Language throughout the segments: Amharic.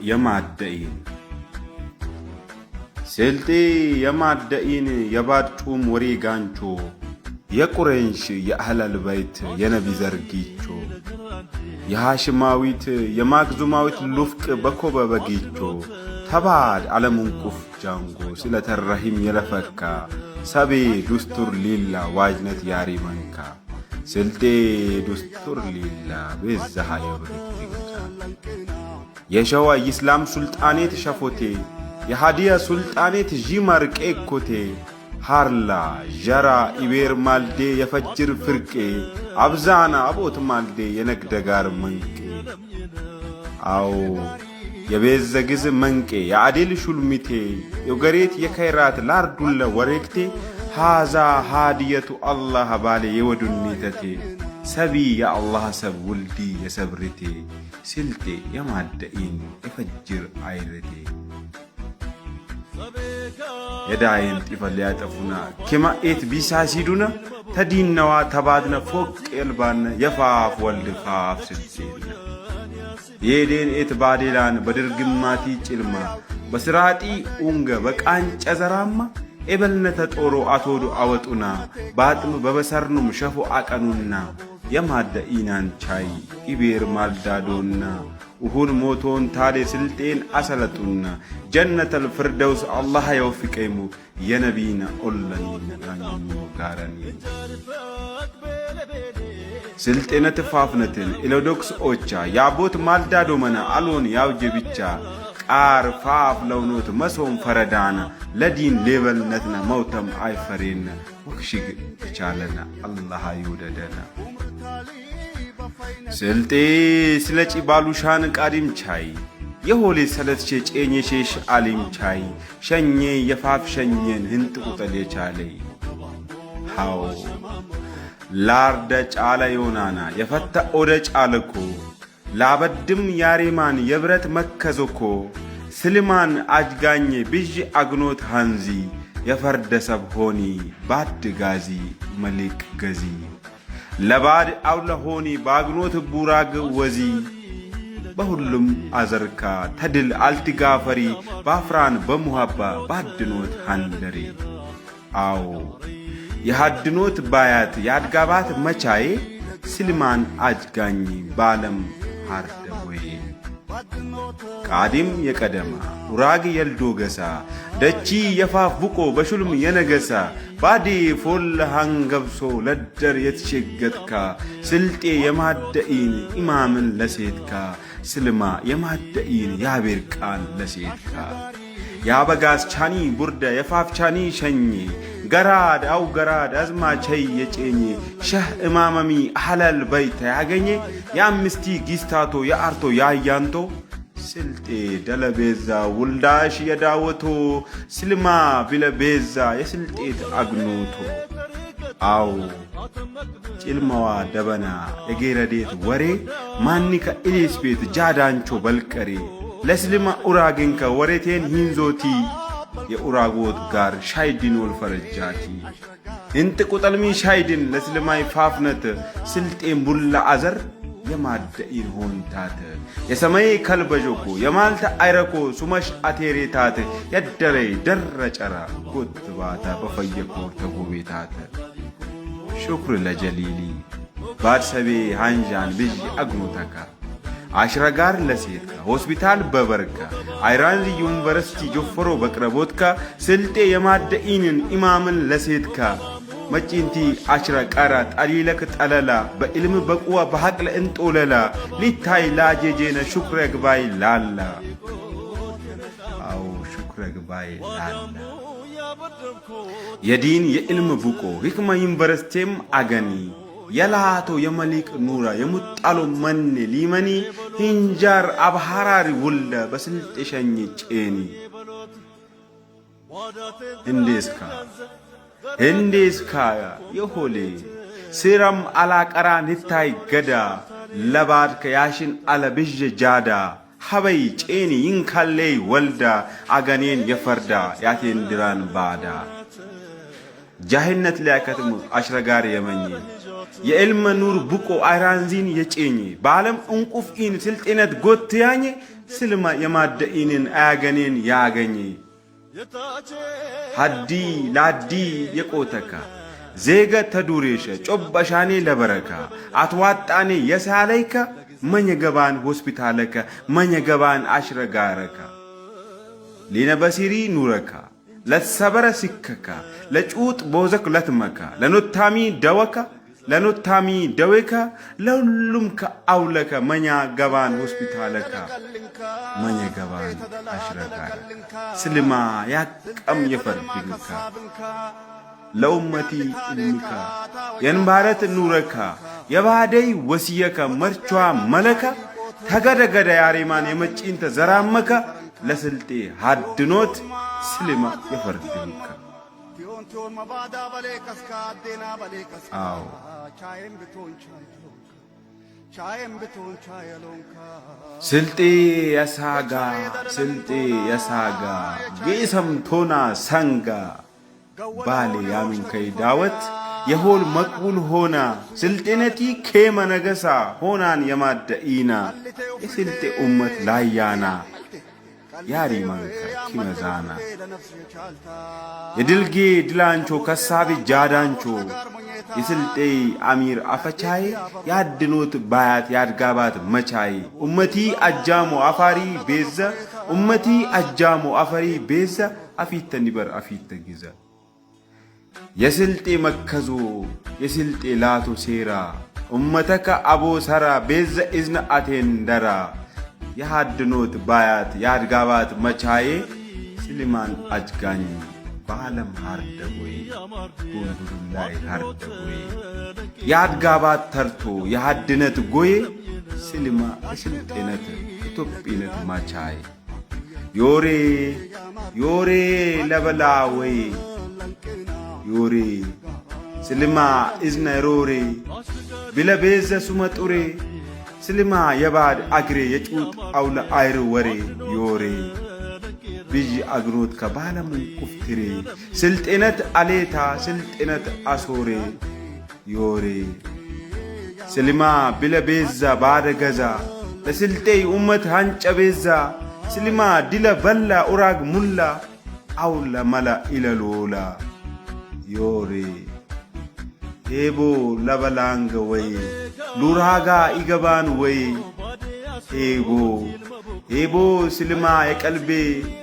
የማደኢን ስልጤ የማደኢን የባርጩም ወሬ ጋንቾ የቁረንሽ የአህለል በይት የነቢ ዘርጊቾ የሃሽማዊት የማክዙማዊት ሉፍቅ በኮበ በጊቾ ተባድ ዓለሙን ቁፍ ጃንጎ ስለተረሂም የለፈካ ሰቤ ዱስቱር ሊላ ዋጅነት ያሪ መንካ ስልጤ ዱስቱር ሊላ በዛሃ የብርክቲካ የሸዋ ኢስላም ሱልጣኔት ሸፎቴ የሃዲያ ሱልጣኔት ጂማርቄ ኮቴ ሃርላ ጀራ ኢቤር ማልዴ የፈጅር ፍርቄ አብዛና አቦት ማልዴ የነግደጋር መንቄ አው የቤዘግዝ መንቄ የአዴል ሹልሚቴ የገሬት የከይራት ላርዱለ ወሬክቴ ሃዛ ሃዲየቱ አላህ ባለ የወዱኒተቴ ሰቢ የአላህ ሰብ ውልዲ የሰብርቴ ስልጤ የማደኢን የፈጅር አይረቴ የዳይን ጢፈል ያጠፉና ከማኤት ቢሳሲዱና ተዲነዋ ተባድነ ፎቅ የልባነ የፋፍ ወልድ ፋፍ ስልጤና የዴን ኤት ባዴላን በድርግማቲ ጭልማ በስራጢ ኡንገ በቃንጨ ዘራማ ኤበልነተ ጦሮ አቶዱ አወጡና ባጥም በበሰርኑም ሸፎ አቀኑና የማደኢናን ቻይ ኢቤር ማልዳዶና ውሁን ሞቶን ታሌ ስልጤን አሰለጡና ጀነተል ፍርደውስ አላህ የወፍቀይሙ የነቢና ኦለኒ ጋረኒ ስልጤነ ትፋፍነትን ኢሎዶክስ ኦቻ ያቦት ማልዳዶ መና አሎን ያውጀ ብቻ ቃር ፋፍ ለውኖት መሶም ፈረዳና ለዲን ሌበልነትና መውተም አይፈሬና ወክሽግ ይቻለና አላህ ይወደደና ስልጤ ስለጪ ባሉሻን ቃዲም ቻይ የሆሌ ሰለትቼ ጨኘሼሽ አሊም ቻይ ሸኘ የፋፍ ሸኘን ህንጥ ቁጠል የቻለይ ሃው ላርደ ጫለ ዮናና የፈታ ኦደ ጫለኮ ላበድም ያሪማን የብረት መከዞኮ ስልማን አጅጋኘ ብዥ አግኖት ሃንዚ የፈርደሰብ ሆኒ ባድ ጋዚ መሊክ ገዚ ለባድ አውለ ሆኒ ባግኖት ቡራግ ወዚ በሁሉም አዘርካ ተድል አልትጋፈሪ ባፍራን በሙሃባ ባድኖት ሃንደሪ አው የሃድኖት ባያት ያድጋባት መቻዬ ስልማን አጅጋኝ ባለም ሃርደወይ ቃዲም የቀደማ ኡራግ የልዶ ገሳ ደቺ የፋፍቆ በሹልም የነገሳ ባዲ ፎል ሃንገብሶ ለደር የትሸገትካ ስልጤ የማደኢን ኢማምን ለሴትካ ስልማ የማደኢን ያቤር ቃን ለሴትካ ያበጋስ ቻኒ ቡርዳ የፋፍ ቻኒ ሸኜ ገራድ አው ገራድ አዝማቸይ የጨኘ ሸህ እማመሚ አህለል በይተ ያገኘ ያምስቲ ጊስታቶ የአርቶ ያያንቶ ስልጤ ደለቤዛ ውልዳሽ የዳወቶ ስልማ ቢለቤዛ የስልጤት አግኖቶ አው ጭልማዋ ደበና የጌረዴት ወሬ ማኒከ ኢሊስ ቤት ጃዳንቾ በልቀሬ ለስልማ ኡራግንከ ወሬቴን ሂንዞቲ የኡራጎት ጋር ሻይዲን ወልፈረጃቲ እንት ቁጠልሚ ሻይዲን ለስልማይ ፋፍነት ስልጤን ቡላ አዘር የማደኢን ሆንታት የሰማይ ከልበጆኮ የማልተ አይረኮ ሱመሽ አቴሬታት የደረይ ደረጨራ ጎትባታ በፈየኮ ተጎቤታት ሽክር ለጀሊሊ ባድሰቤ ሃንጃን ብዥ አግኖታካ አሽረጋር ለሴትካ ሆስፒታል በበርካ አይራንዚ ዩኒቨርሲቲ ጆፈሮ በቅረቦትካ ስልጤ የማደኢንን ኢማምን ለሴትካ መጪንቲ አሽረ ቀራ ጣሊለክ ጠለላ በኢልም በቁዋ በሐቅለ እንጦለላ ሊታይ ላጄጄነ ሹክረ ግባይ ላላ አው ሹክረ ግባይ ላላ የዲን የኢልም ቡቆ ህክማ ዩኒቨርሲቲም አገኒ የላቶ የመሊክ ኑራ የሙጣሎ መኔ ሊመኒ ሂንጃር አብሃራሪ ውለ በስልጤ ሸኝ ጬኒ እንዴስካ የሆሌ ሲራም አላቀራ ንታይ ገዳ ለባድከ ያሽን አለብዥ ጃዳ ሀበይ ጬኒ ይንካሌይ ወልዳ አገኔን የፈርዳ ያቴንድራን ባዳ ጃህነት ሊያከትሙ አሽረጋር የመኝ የዕልመ ኑር ቡቆ አይራንዚን የጨኝ በዓለም እንቁፍ ኢን ስልጤነት ጎትያኝ ስልማ የማደኢንን አያገኔን ያገኘ ሀዲ ላዲ የቆተካ ዜገ ተዱሬሸ ጮባሻኔ ለበረካ አትዋጣኔ የሳለይካ መኘገባን ሆስፒታለከ መኘገባን አሽረጋረካ ሊነበሲሪ ኑረካ ለተሰበረ ሲከካ ለጩጥ ቦዘክ ለትመካ ለኖታሚ ደወካ ለኖታሚ ደዌካ ለሁሉም ከአውለከ መኛ ገባን ሆስፒታለካ መኘ ገባን አሽረጋረ ስልማ ያቀም የፈርድንካ ለኡመቲ ኢልሚካ የንባረት ኑረካ የባደይ ወስየከ መርቿ መለካ ተገደገደ ያሪማን የመጪንተ ዘራመካ ለስልጤ ሀድኖት ስልማ የፈርድንካ አዎ ስልጤ የሳጋ ስልጤ የሳጋ ጌሰምቶና ሰንጋ ባሌ ያምን ከይ ዳወት የሆል መቅቡል ሆና ስልጤነቲ ኬመ ነገሳ ሆናን የማደኢና የስልጤ ኡመት ላያና ያሪማን ከኪመዛና የድልጌ ድላንቾ ከሳቢ ጃዳንቾ የስልጤ አሚር አፈቻይ ያድኖት ባያት ያድጋባት መቻይ ኡመቲ አጃሞ አፋሪ ቤዛ ኡመቲ አጃሞ አፋሪ ቤዛ አፊተ ኒበር አፊተ ጊዛ የስልጤ መከዞ የስልጤ ላቶ ሴራ ኡመተከ አቦ ሰራ ቤዛ ኢዝነ አቴንደራ የሃድኖት ባያት ያድጋባት መቻዬ ስሊማን አጅጋኝ በዓለም ሃርደጎይ ዱንዱን ላይ ሃርደጎይ ያድጋባት ተርቶ የሃድነት ጎዬ ስሊማ የስልጤነት ኢትዮጵነት መቻዬ ዮሬ ዮሬ ለበላ ወይ ዮሬ ስሊማ ኢዝነ ሮሬ ቢለቤዘ ሱመጡሬ ስልማ የባድ አግሬ የጩጥ አውለ አይር ወሬ ዮሬ ብዥ አግሮት ከባለሙ ቁፍትሬ ስልጤነት አሌታ ስልጤነት አሶሬ ዮሬ ስልማ ቢለቤዛ ባደ ገዛ ለስልጤ ኡመት ሃንጨ ቤዛ ስልማ ዲለ በላ ኡራግ ሙላ አውለ መላ ኢለሎላ ዮሬ ሄቦ ለበላንገ ወይ ሉራጋ ኢገባን ወይ ሄቦ ስልማ የቀልቤ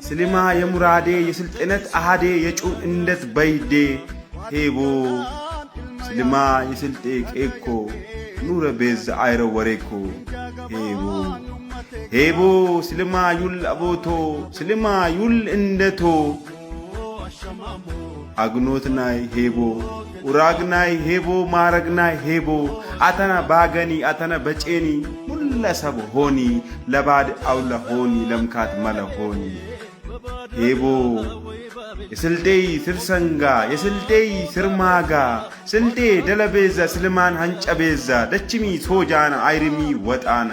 ስልማ የሙራዴ የስልጤነት አሃዴ የጩን እንደት በይዴ ሄቦ ስልማ የስልጤ ቄኮ ኑረ ቤዝ አይረ ወሬኮ ሄቦ ስልማ ዩል አቦቶ ስልማ ዩል እንደቶ አግኖትናይ ሄቦ ኡራግናይ ሄቦ ማረግናይ ሄቦ አተና ባገኒ አተና በጨኒ ሁለሰብ ሆኒ ለባድ አውለ ሆኒ ለምካት መለ ሆኒ ሄቦ የስልጤይ ስርሰንጋ የስልጤይ ስርማጋ ስልጤ ደለቤዛ ስልማን ሃንጨቤዛ ደችሚ ሶጃና አይርሚ ወጣና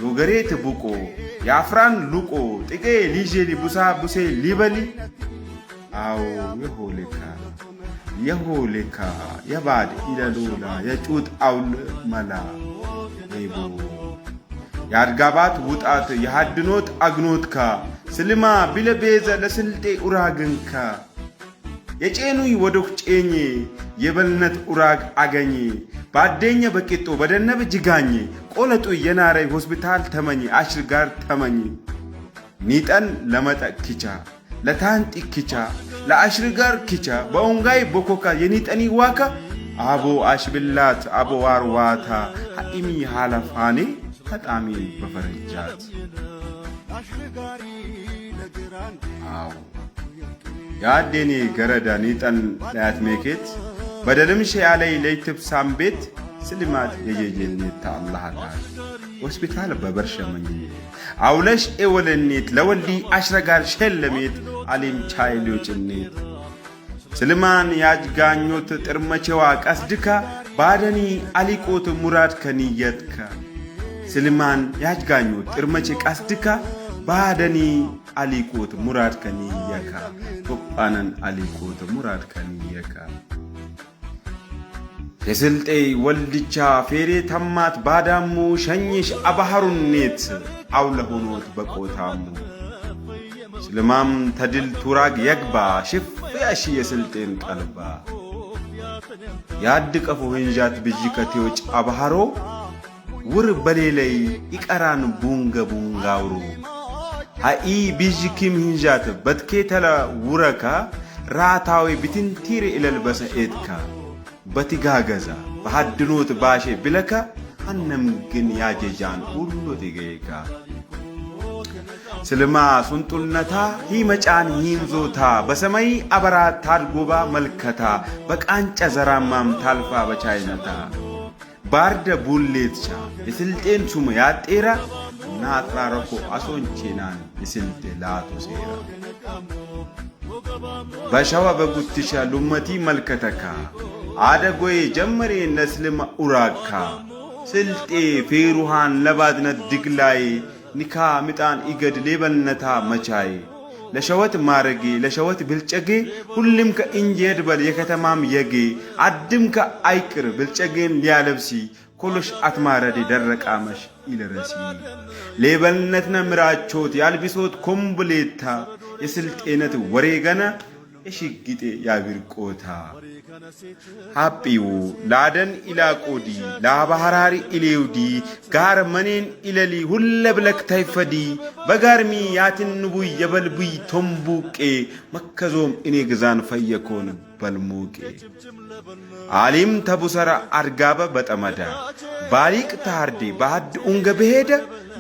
ዮገሬት ቡቆ ያፍራን ሉቆ ጥቄ ሊጄ ሊቡሳ ቡሴ ሊበሊ አው የሆሌካ የባድ ኢለሎላ የጩጥ አውል መላ ሄቦ ያድጋባት ውጣት የሃድኖት አግኖትካ ስልማ ቢለቤዘ ለስልጤ ኡራግንካ የጨኑይ ወዶክ ጨኜ የበልነት ኡራግ አገኘ ባደኘ በቂጦ በደነብ ጅጋኝ ቆለጡ የናረይ ሆስፒታል ተመኝ አሽርጋር ተመኝ ኒጠን ለመጠክቻ ለታንጢ ኪቻ ለአሽርጋር ኪቻ በኦንጋይ ቦኮካ የኒጠኒ ዋካ አቦ አሽብላት አቦ ዋርዋታ ሀኢሚ ሃላፋኔ ተጣሚ በፈረጃት አው ያዴኔ ገረዳ ኒጠን ላያት ሜኬት በደልምሽ ያለይ ለይትብ ሳምቤት ስልማት የየየልኔት አላህታ ሆስፒታል በበርሸመኝ አውለሽ ኤወለኔት ለወልዲ አሽረጋር ሸለሜት አሊም ቻይሎጭኔት ስልማን ያጅጋኞት ጥርመቼዋ ቀስድካ ባደኒ አሊቆት ሙራድ ከንየትካ ስልማን ያጅጋኞት ጥርመቼ ቀስድካ ባደኒ አሊቆት ሙራድ ከንየካ ቶጳነን አሊቆት ሙራድ ከንየካ የስልጤ ወልድቻ ፌሬ ተማት ባዳሙ ሸኝሽ አባሃሩኔት አውለ ሆኖት በቆታሙ ስልማም ተድል ቱራግ የግባ ሽፍ ያሺ የስልጤን ቀልባ ያድቀፉ ህንጃት ብጅከቴዎች አባሃሮ ውር በሌለይ ይቀራን ቡንጋውሩ ሃኢ ብጅኪም ህንጃት በትኬተላ ውረካ ራታዊ ብትንቲር ኢለልበሰ ኤትካ በትጋገዛ በሐድኖት ባሼ ብለካ አነም ግን ያጀጃን ሁሉ ትገይካ ስልማ ሱንጡልነታ ሂመጫን ሂምዞታ በሰማይ አበራት ታድጎባ መልከታ በቃንጨ ዘራማም ታልፋ በቻይነታ ባርደ ቡሌትቻ የስልጤን ሱም ያጤራ ናጥራረኮ አሶንቼናን የስልጤ ላቶ ሴራ በሸዋ በጉትሻ ሉመቲ መልከተካ አደጎይ ጀመሬ ነስልማ ኡራካ ስልጤ ፌሩሃን ለባድነት ድግላይ ኒካ ምጣን ኢገድ ሌበልነታ መቻይ ለሸወት ማረጌ ለሸወት ብልጨጌ ሁሉም ከእንጀድ በል የከተማም የጌ አድም ከአይቅር ብልጨጌን ሊያለብሲ ኮሎሽ አትማረዴ ደረቃመሽ ኢለረሲ ሌበልነትነ ምራቾት ያልቢሶት ኮምብሌታ የስልጤነት ወሬ ገና እሽግጤ ያብርቆታ ሃጲው ላደን ኢላቆዲ ላባሃራሪ ኢሌውዲ ጋር መኔን ኢለሊ ሁለ ብለክ ታይፈዲ በጋርሚ ያትንቡይ የበልቡይ ቶምቡቄ መከዞም እኔ ግዛን ፈየኮን በልሙቄ አሊም ተቡሰራ አርጋበ በጠመዳ ባሊቅ ታርዲ ባድ ኡንገ በሄደ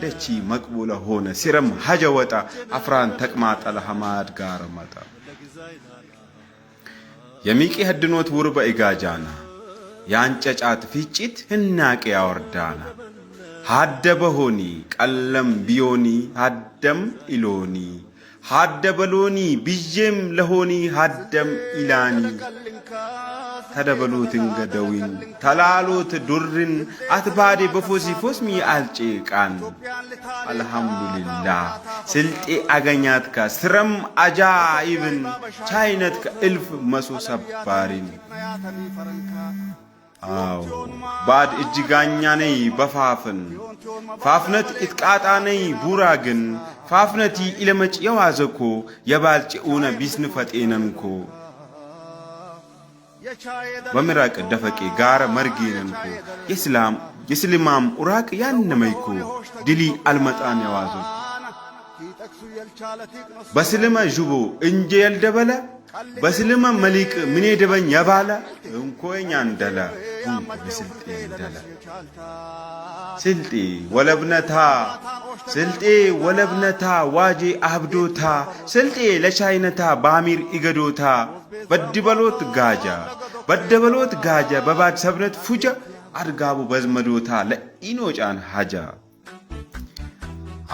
ደቺ መቅቡለ ሆነ ሲረም ሀጀ ወጣ አፍራን ተቅማጠለ ሐማድ ጋር መጣ የሚቂ ህድኖት ውር በኢጋጃና ያንጨጫት ፍጭት ህናቄ ያወርዳና ሃደበሆኒ ቀለም ቢዮኒ ሃደም ኢሎኒ ሃደበሎኒ ቢጀም ለሆኒ ሃደም ኢላኒ ተደበሉት እንገደዊን ተላሎት ዱርን አትባዴ በፎሲፎስሚ አልጪቃን አልহামዱሊላህ ስልጤ አገኛትካ ስረም አጃኢብን ቻይነትካ እልፍ መሶ ሰባሪን አው ባድ እጅጋኛ ነይ በፋፍን ፋፍነት ኢትቃጣ ነይ ቡራግን ፋፍነቲ ኢለመጭ የዋዘኮ የባልጭኡነ ቢስንፈጤነንኮ በምራቅ ደፈቄ ጋር መርጌነንኮ የስልማም ኡራቅ ያነመይኮ ድሊ አልመጣን ያዋዞ በስልማ ጁቦ እንጀ ያልደበለ በስልማ መሊቅ ምን ደበኝ ያባለ እንኮኛ እንደላ እንኮ በስልጤ እንደላ ስልጤ ወለብነታ ዋጄ አብዶታ ስልጤ ለቻይነታ ባሚር ኢገዶታ በደበሎት ጋጃ በባድ ሰብነት ፉጃ አርጋቡ በዝመዶታ ለኢኖጫን ሀጃ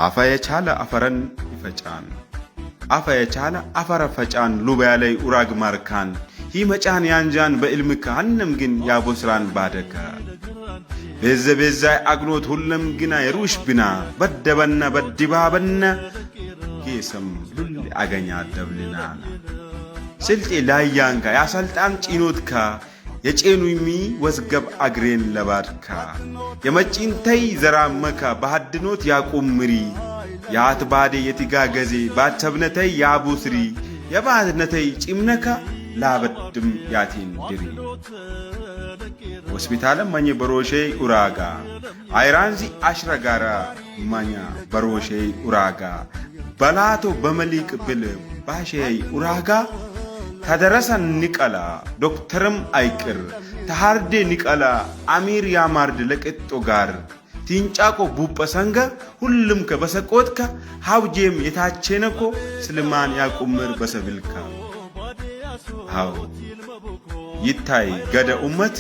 አፋ የቻለ አፈረን ይፈጫን አፋ የቻለ አፈረ ፈጫን ሉባያ ላይ ኡራግ ማርካን ሂመጫን ያንጃን በኢልምካ አንም ግን ያቦስራን ባደካ በዘበዛይ አግኖት ሁሉም ግና የሩሽ ብና በደበና በድባበና ጌሰም ሉል አገኛ ደብልናና ስልጤ ላያንካ ያሰልጣን ጪኖትካ የጨኑሚ ወዝገብ አግሬን ለባድካ የመጪንተይ ዘራመካ በሐድኖት ያቆምሪ ያትባዴ የትጋገዜ ባቸብነተይ ያቡስሪ የባድነተይ ጪምነካ ላበድም ያቴን ድሪ ሆስፒታለም ማኘ በሮሼ ኡራጋ አይራንዚ አሽረጋራ ማኛ በሮሼ ኡራጋ በላቶ በመሊቅ ብል ባሼይ ኡራጋ ተደረሰን ንቀላ ዶክተርም አይቅር ተሃርዴ ንቀላ አሚር ያማርድ ለቅጦ ጋር ቲንጫቆ ቡጳሰንጋ ሁሉም ከበሰቆትካ ሀውጄም የታቸነኮ ስልማን ያቁምር በሰብልካ አው ይታይ ገደ ኡመት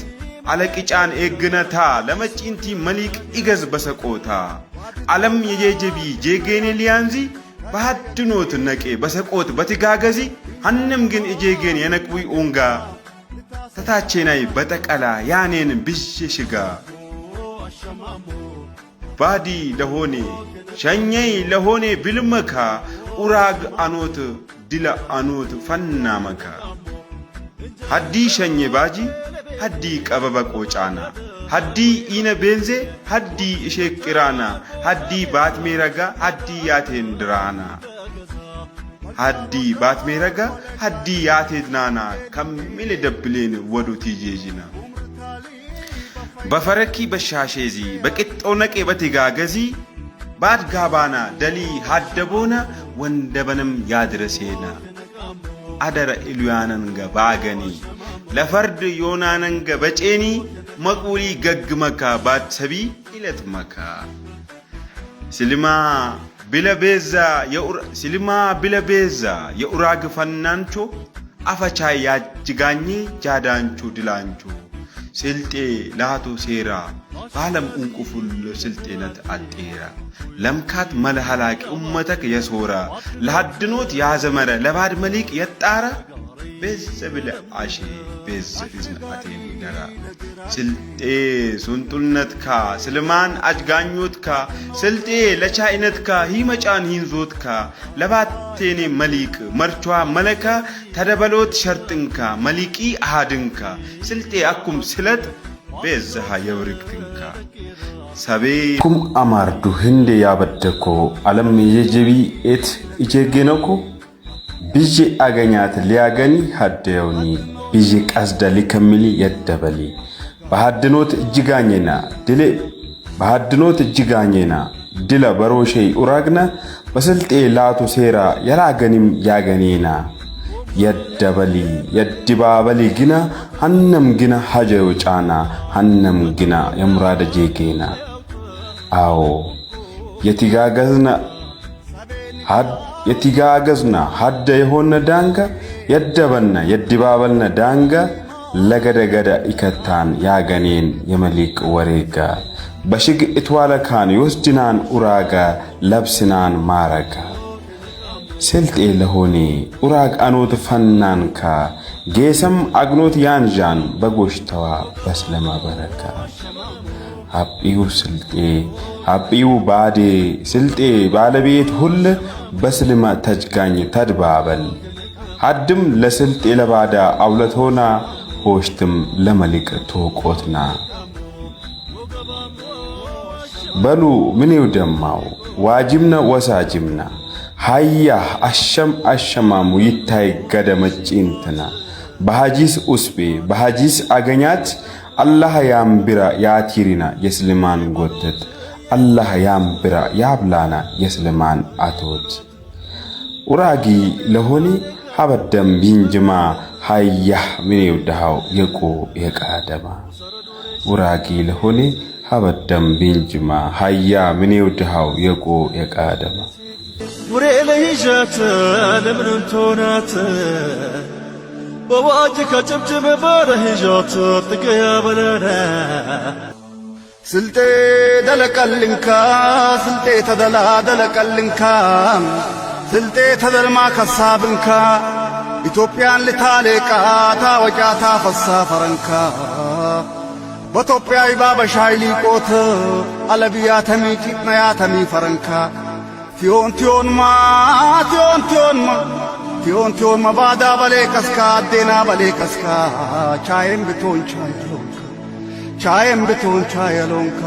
አለቅጫን ኤግነታ ለመጪንቲ መሊቅ ኢገዝ በሰቆታ ዓለም የጄጀቢ ጄጌኔ ሊያንዚ በሐድኖት ነቄ በሰቆት በትጋገዚ አንም ግን እጄጌን የነቅቡይ ኡንጋ ተታቼናይ በጠቀላ ያኔን ብሽሽጋ ባዲ ለሆኔ ሸኘይ ለሆኔ ብልመካ ኡራግ አኖት ድላ አኖት ፈናመካ ሀዲ ሸኘ ባጂ ሀዲ ቀበበ ቆጫና هدي إنا بنزي هدي إشكرانا هدي بات ميرغا هدي ياتين درانا هدي بات ميرغا هدي ياتين نانا كمل دبلين ودو تيجيجنا بفركي بشاشيزي بكت اونك بتغاغزي بعد غابانا دلي حدبونا وندبنم يادرسينا أدر إلواننغا باغني لفرد يوناننغا بچيني مقولي غغ مكا بات سبي إلت مكا سلما بلا بيزا يؤراغ فنانچو أفچا ياجغاني جادانچو دلانچو سلطي لاتو سيرا عالم انقفل سلطينت أديرا لمكات ملهلاك أمتك يسورا لحدنوت يا زمرة لبعد مليك يتارا بز بلا عشي بز إذن أتين نرا سلطي سنتلنتكا سلمان أجغانيوتكا سلطي لچائنتكا هي مچان هنزوتكا لبعد تيني مليك مرچوا ملكا تدبلوت شرطنكا مليكي أحادنكا سلطي أكم سلط بزها يوركتنكا سبي كم أماردو هندي يابدكو علم يجبي إت إجيجينوكو بيجي أغنيات لياغني هديوني بيجي قصد لكملي يدبلي بحدنوت جيغانينا دلا بروشي أراغنا بسلطي لاتو سيرا يراغنم ياغنينا يدبلي يدبابلي جنا هنم جنا حاجة وجانا هنم جنا يمراد جيكينا أو يتيغاغزنا حد يهون دانغا يدبنا يدبابلنا دانغا لغدا إكتان ياغنين يمليك وريكا بشيك إتوالا كان يوسجنان أراغا لبسنان مارغا سلطي لهوني أراغ أنوت فنانكا جيسم أغنوت يانجان بغوشتوا بسلما بركا هابيو سلطي هابيو بادي سلطي بالبيت هل بسلما تجغاني تدبابل هدم لسلطي لبادا أولتونا هوشتم لملك توقوتنا بلو منيو دماو واجبنا وساجبنا هيا أشمامو يتاي قدمجينتنا بحاجيس أسبي بحاجيس أغنيات الله يامبرا ياتيرنا يسلمان قوتت الله يامبرا يابلانا يسلمان أتوت وراغي لهوني هبدم بينجما هيا منيو دهاو يقو يقادما وراغي لهوني هبدم بينجما هيا منيو دهاو يقو يقادما وريلي جات لمن تونات بواجك جبجب باره جات تقيا بلنا سلطي دلقلنكا سلطي تدلا دلقلنكا سلطي تدل ما كسابنكا ኢትዮጵያን ልታለቃታ ወጫታ ፈሳፈረንካ በኢትዮጵያዊ ባበሻይ ሊቆት አለቢያ ተሚቂጥናያ ተሚፈረንካ ቲዮን ማ ባዳ በሌከስካ አዴና በሌከስካ ቻይም ብቶን ቻየሎንካ